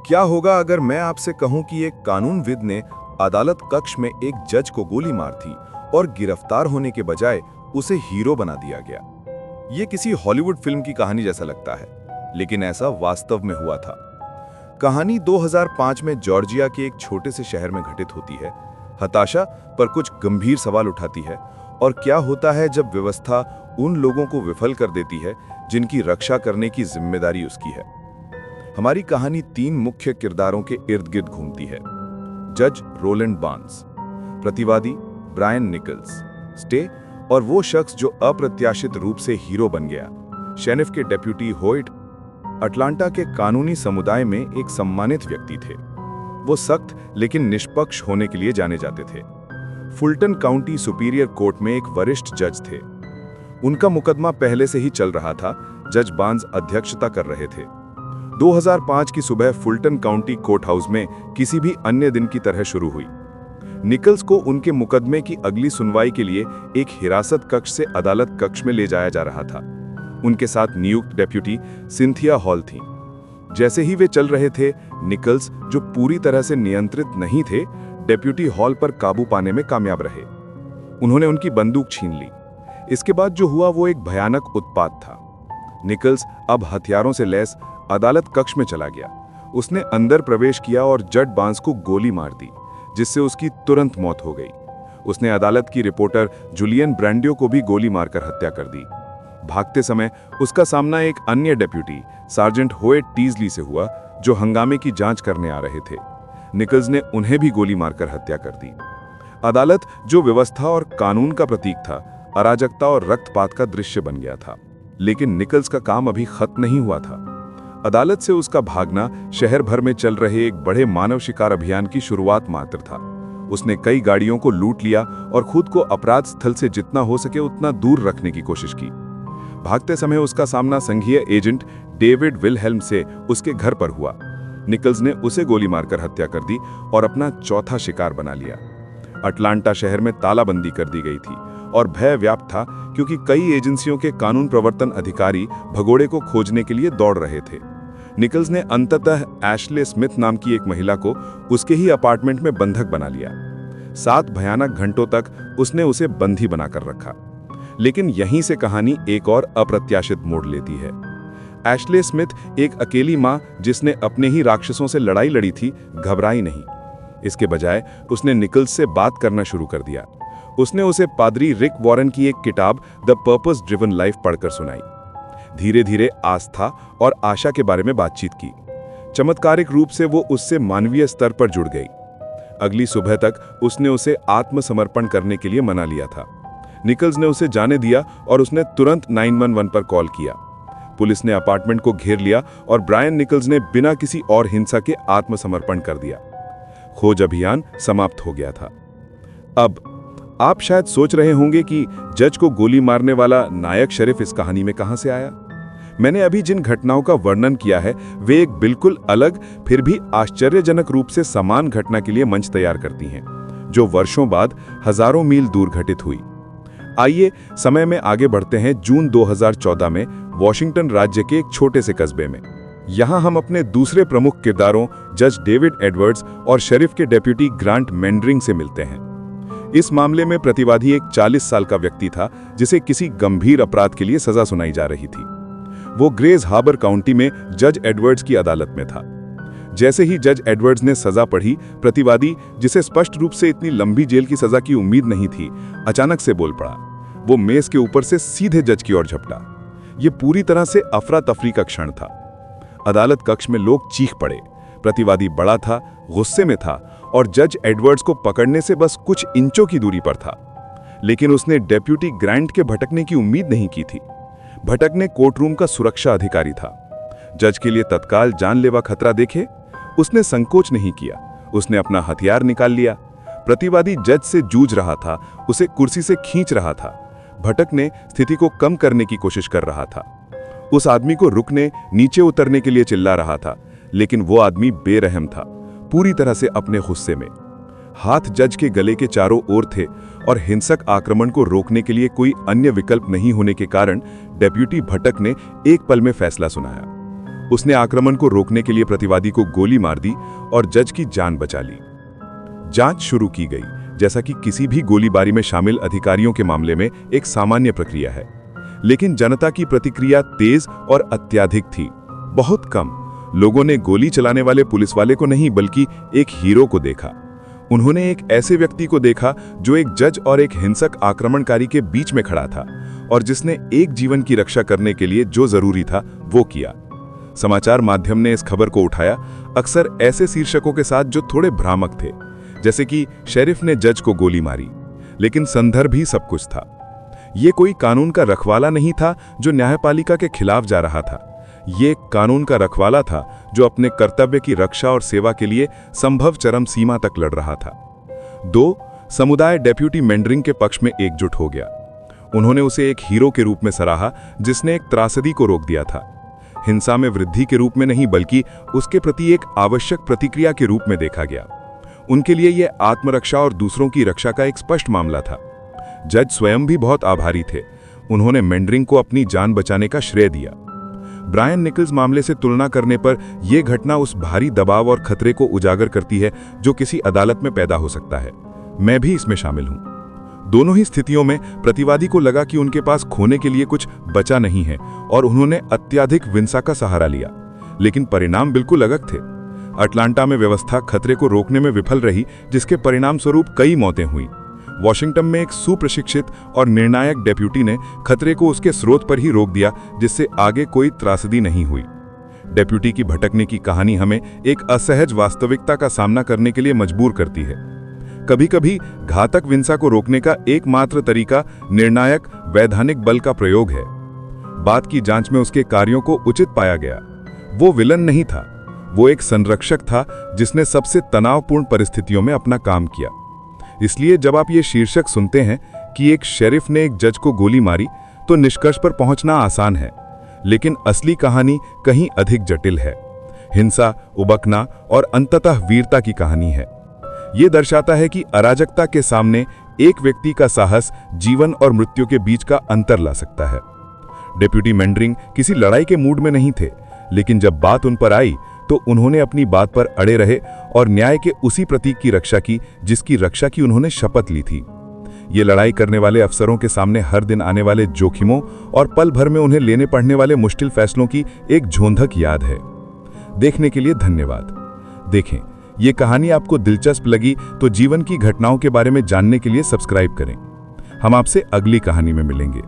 क्या होगा अगर मैं आपसे कहूं कि एक कानूनविद ने अदालत कक्ष में एक जज को गोली मार दी और गिरफ्तार होने के बजाय उसे हीरो बना दिया गया। ये किसी हॉलीवुड फिल्म की कहानी जैसा लगता है, लेकिन ऐसा वास्तव में हुआ था। कहानी 2005 में जॉर्जिया के एक छोटे से शहर में घटित होती है। हताशा पर कुछ गंभीर सवाल उठाती है, और क्या होता है जब व्यवस्था उन लोगों को विफल कर देती है जिनकी रक्षा करने की जिम्मेदारी उसकी है। हमारी कहानी 3 मुख्य किरदारों के इर्द गिर्द घूमती है। जज रोलैंड बार्न्स, प्रतिवादी ब्रायन निकल्स, स्टे और वो शख्स जो अप्रत्याशित रूप से हीरो बन गया, शेरिफ के डेप्यूटी होयट। अटलांटा के कानूनी समुदाय में एक सम्मानित व्यक्ति थे। वो सख्त लेकिन निष्पक्ष होने के लिए जाने जाते थे। फुल्टन काउंटी सुपीरियर कोर्ट में एक वरिष्ठ जज थे। उनका मुकदमा पहले से ही चल रहा था। जज बार्न्स अध्यक्षता कर रहे थे। 2005 की सुबह फुल्टन काउंटी कोर्ट हाउस में किसी भी अन्य दिन की तरह शुरू हुई। निकल्स को उनके मुकदमे की अगली सुनवाई के लिए एक हिरासत कक्ष से अदालत कक्ष में ले जाया जा रहा था। उनके साथ नियुक्त डेप्यूटी सिंथिया हॉल थीं। जैसे ही वे चल रहे थे, निकल्स, जो पूरी तरह से नियंत्रित नहीं थे, डेप्यूटी हॉल पर काबू पाने में कामयाब रहे। उन्होंने उनकी बंदूक छीन ली। इसके बाद जो हुआ वो एक भयानक उत्पात था। निकल्स अब हथियारों से लैस अदालत कक्ष में चला गया। उसने अंदर प्रवेश किया और जज बार्न्स को गोली मार दी, जिससे उसकी तुरंत मौत हो गई। उसने अदालत की रिपोर्टर जूलियन ब्रांडियो को भी गोली मारकर हत्या कर दी। भागते समय उसका सामना एक अन्य डेप्यूटी सार्जेंट होयट टीजली से हुआ, जो हंगामे की जांच करने आ रहे थे। निकल्स ने उन्हें भी गोली मारकर हत्या कर दी। अदालत, जो व्यवस्था और कानून का प्रतीक था, अराजकता और रक्तपात का दृश्य बन गया था। लेकिन निकल्स का काम अभी खत्म नहीं हुआ था। अदालत से उसका भागना शहर भर में चल रहे एक बड़े मानव शिकार अभियान की शुरुआत मात्र था। उसने कई गाड़ियों को लूट लिया और खुद को अपराध स्थल से जितना हो सके उतना दूर रखने की कोशिश की। भागते समय उसका सामना संघीय एजेंट डेविड विलहेल्म से उसके घर पर हुआ। निकल्स ने उसे गोली मारकर हत्या कर दी और अपना चौथा शिकार बना लिया। अटलांटा शहर में तालाबंदी कर दी गई थी और भय व्याप्त था, क्योंकि कई एजेंसियों के कानून प्रवर्तन अधिकारी भगोड़े को खोजने के लिए दौड़ रहे थे। निकल्स ने अंततः एशले स्मिथ नाम की एक महिला को उसके ही अपार्टमेंट में बंधक बना लिया। 7 भयानक घंटों तक उसने उसे बंदी बनाकर रखा। लेकिन यहीं से कहानी एक और अप्रत्याशित मोड़ लेती है। एशले स्मिथ, एक अकेली मां जिसने अपने ही राक्षसों से लड़ाई लड़ी थी, घबराई नहीं। इसके बजाय उसने निकल्स से बात करना शुरू कर दिया। उसने उसे पादरी रिक वॉरेन की एक किताब द पर्पस ड्रिवन लाइफ पढ़कर सुनाई। धीरे धीरे आस्था और आशा के बारे में बातचीत की। चमत्कारिक रूप से वो उससे मानवीय स्तर पर जुड़ गई। अगली सुबह तक उसने उसे आत्मसमर्पण करने के लिए मना लिया था। निकल्स ने उसे जाने दिया और उसने तुरंत 911 पर कॉल किया। पुलिस ने अपार्टमेंट को घेर लिया और ब्रायन निकल्स ने बिना किसी और हिंसा के आत्मसमर्पण कर दिया। खोज अभियान समाप्त हो गया था। अब आप शायद सोच रहे होंगे कि जज को गोली मारने वाला नायक शेरिफ इस कहानी में कहां से आया। मैंने अभी जिन घटनाओं का वर्णन किया है वे एक बिल्कुल अलग, फिर भी आश्चर्यजनक रूप से समान घटना के लिए मंच तैयार करती हैं, जो वर्षों बाद हजारों मील दूर घटित हुई। आइए समय में आगे बढ़ते हैं। जून 2014 में वॉशिंगटन राज्य के एक छोटे से कस्बे में। यहां हम अपने दूसरे प्रमुख किरदारों जज डेविड एडवर्ड्स और शेरिफ के डेप्यूटी ग्रांट मेंडरिंग से मिलते हैं। इस मामले में प्रतिवादी एक 40 साल का व्यक्ति था, जिसे किसी गंभीर अपराध के लिए सजा सुनाई जा रही थी। वो ग्रेज हार्बर काउंटी में जज एडवर्ड्स की अदालत में था। जैसे ही जज एडवर्ड्स ने सजा पढ़ी, प्रतिवादी, जिसे स्पष्ट रूप से इतनी लंबी जेल की सजा की उम्मीद नहीं थी, अचानक से बोल पड़ा। वो मेज के ऊपर से सीधे जज की ओर झपटा। ये पूरी तरह से अफरा तफरी का क्षण था। अदालत कक्ष में लोग चीख पड़े। प्रतिवादी बड़ा था, गुस्से में था और जज एडवर्ड्स को पकड़ने से बस कुछ इंचों की दूरी पर था। लेकिन उसने डेप्यूटी ग्रांट के भटकने की उम्मीद नहीं की थी। भटकने कोर्टरूम का सुरक्षा अधिकारी था। जज के लिए तत्काल जानलेवा खतरा देखे उसने संकोच नहीं किया। उसने अपना हथियार निकाल लिया। प्रतिवादी जज से जूझ रहा था, उसे कुर्सी से खींच रहा था। भटकने स्थिति को कम करने की कोशिश कर रहा था। उस आदमी को रुकने, नीचे उतरने के लिए चिल्ला रहा था, लेकिन वो आदमी बेरहम था, पूरी तरह से अपने गुस्से में। हाथ जज के गले के चारों ओर थे और हिंसक आक्रमण को रोकने के लिए कोई अन्य विकल्प नहीं होने के कारण डेप्यूटी भटक ने एक पल में फैसला सुनाया। उसने आक्रमण को रोकने के लिए प्रतिवादी को गोली मार दी और जज की जान बचा ली। जांच शुरू की गई, जैसा कि किसी भी गोलीबारी में शामिल अधिकारियों के मामले में एक सामान्य प्रक्रिया है। लेकिन जनता की प्रतिक्रिया तेज और अत्यधिक थी। बहुत कम लोगों ने गोली चलाने वाले पुलिस वाले को नहीं, बल्कि एक हीरो को देखा। उन्होंने एक ऐसे व्यक्ति को देखा जो एक जज और एक हिंसक आक्रमणकारी के बीच में खड़ा था और जिसने एक जीवन की रक्षा करने के लिए जो जरूरी था वो किया। समाचार माध्यम ने इस खबर को उठाया, अक्सर ऐसे शीर्षकों के साथ जो थोड़े भ्रामक थे, जैसे कि शेरिफ ने जज को गोली मारी, लेकिन संदर्भ ही सब कुछ था। ये कोई कानून का रखवाला नहीं था जो न्यायपालिका के खिलाफ जा रहा था। ये कानून का रखवाला था जो अपने कर्तव्य की रक्षा और सेवा के लिए संभव चरम सीमा तक लड़ रहा था। 2 समुदाय डेप्यूटी मेंडरिंग के पक्ष में एकजुट हो गया। उन्होंने उसे एक हीरो के रूप में सराहा जिसने एक त्रासदी को रोक दिया था। हिंसा में वृद्धि के रूप में नहीं, बल्कि उसके प्रति एक आवश्यक प्रतिक्रिया के रूप में देखा गया। उनके लिए यह आत्मरक्षा और दूसरों की रक्षा का एक स्पष्ट मामला था। जज स्वयं भी बहुत आभारी थे। उन्होंने मेंडरिंग को अपनी जान बचाने का श्रेय दिया। ब्रायन निकल्स मामले से तुलना करने पर यह घटना उस भारी दबाव और खतरे को उजागर करती है जो किसी अदालत में पैदा हो सकता है। मैं भी इसमें शामिल हूं। दोनों ही स्थितियों में प्रतिवादी को लगा कि उनके पास खोने के लिए कुछ बचा नहीं है और उन्होंने अत्यधिक हिंसा का सहारा लिया, लेकिन परिणाम बिल्कुल अलग थे। अटलांटा में व्यवस्था खतरे को रोकने में विफल रही, जिसके परिणाम स्वरूप कई मौतें हुई। वॉशिंगटन में एक सुप्रशिक्षित और निर्णायक डेप्यूटी ने खतरे को उसके स्रोत पर ही रोक दिया, जिससे आगे कोई त्रासदी नहीं हुई। डेप्यूटी की भटकने की कहानी हमें एक असहज वास्तविकता का सामना करने के लिए मजबूर करती है। कभी कभी घातक हिंसा को रोकने का एकमात्र तरीका निर्णायक वैधानिक बल का प्रयोग है। बात की जांच में उसके कार्यों को उचित पाया गया। वो विलन नहीं था, वो एक संरक्षक था जिसने सबसे तनावपूर्ण परिस्थितियों में अपना काम किया। इसलिए जब आप ये शीर्षक सुनते हैं कि एक शेरिफ ने एक जज को गोली मारी, तो निष्कर्ष पर पहुंचना आसान है, लेकिन असली कहानी कहीं अधिक जटिल है। हिंसा, उबकना और अंततः वीरता की कहानी है। ये दर्शाता है कि अराजकता के सामने एक व्यक्ति का साहस जीवन और मृत्यु के बीच का अंतर ला सकता है। डेप्यूटी मेंडरिंग किसी लड़ाई के मूड में नहीं थे, लेकिन जब बात उन पर आई तो उन्होंने अपनी बात पर अड़े रहे और न्याय के उसी प्रतीक की रक्षा की जिसकी रक्षा की उन्होंने शपथ ली थी। ये लड़ाई करने वाले अफसरों के सामने हर दिन आने वाले जोखिमों और पल भर में उन्हें लेने पड़ने वाले मुश्किल फैसलों की एक झोंधक याद है। देखने के लिए धन्यवाद। देखें, ये कहानी आपको दिलचस्प लगी तो जीवन की घटनाओं के बारे में जानने के लिए सब्सक्राइब करें। हम आपसे अगली कहानी में मिलेंगे।